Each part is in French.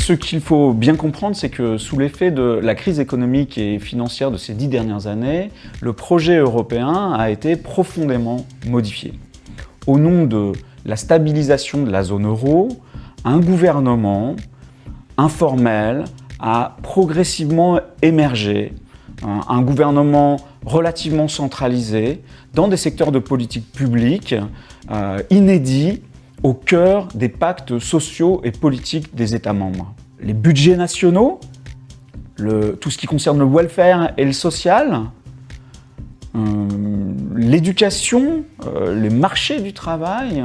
Ce qu'il faut bien comprendre, c'est que sous l'effet de la crise économique et financière de ces 10 dernières années, le projet européen a été profondément modifié. Au nom de la stabilisation de la zone euro, un gouvernement informel a progressivement émergé, un gouvernement relativement centralisé dans des secteurs de politique publique inédits au cœur des pactes sociaux et politiques des États membres. Les budgets nationaux, tout ce qui concerne le welfare et le social, l'éducation, les marchés du travail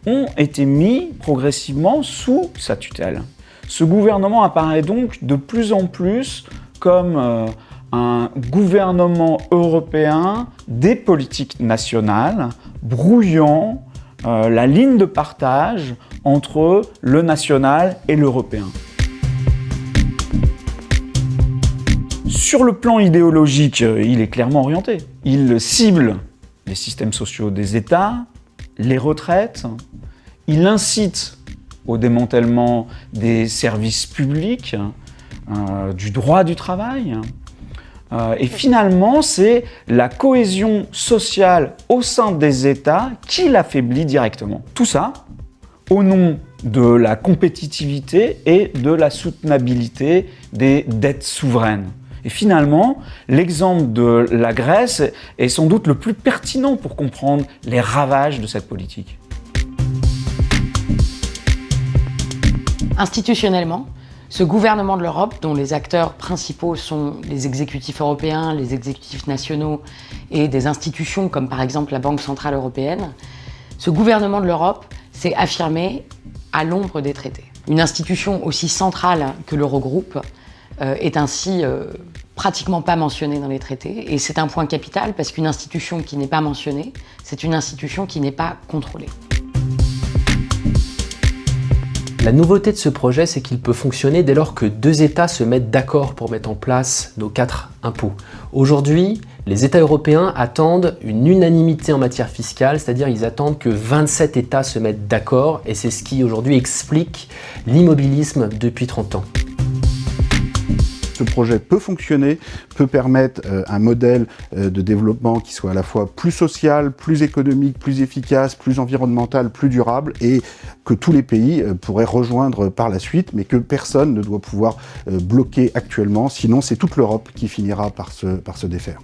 ont été mis progressivement sous sa tutelle. Ce gouvernement apparaît donc de plus en plus comme un gouvernement européen des politiques nationales, brouillant la ligne de partage entre le national et l'européen. Sur le plan idéologique, il est clairement orienté. Il cible les systèmes sociaux des États, les retraites, il incite au démantèlement des services publics, du droit du travail. Et finalement, c'est la cohésion sociale au sein des États qui l'affaiblit directement. Tout ça au nom de la compétitivité et de la soutenabilité des dettes souveraines. Et finalement, l'exemple de la Grèce est sans doute le plus pertinent pour comprendre les ravages de cette politique. Institutionnellement, ce gouvernement de l'Europe, dont les acteurs principaux sont les exécutifs européens, les exécutifs nationaux et des institutions comme par exemple la Banque centrale européenne, ce gouvernement de l'Europe s'est affirmé à l'ombre des traités. Une institution aussi centrale que l'Eurogroupe est ainsi pratiquement pas mentionnée dans les traités, et c'est un point capital parce qu'une institution qui n'est pas mentionnée, c'est une institution qui n'est pas contrôlée. La nouveauté de ce projet, c'est qu'il peut fonctionner dès lors que deux États se mettent d'accord pour mettre en place nos 4 impôts. Aujourd'hui, les États européens attendent une unanimité en matière fiscale, c'est-à-dire ils attendent que 27 États se mettent d'accord, et c'est ce qui aujourd'hui explique l'immobilisme depuis 30 ans. Ce projet peut fonctionner, peut permettre un modèle de développement qui soit à la fois plus social, plus économique, plus efficace, plus environnemental, plus durable, et que tous les pays pourraient rejoindre par la suite, mais que personne ne doit pouvoir bloquer actuellement, sinon c'est toute l'Europe qui finira par se défaire.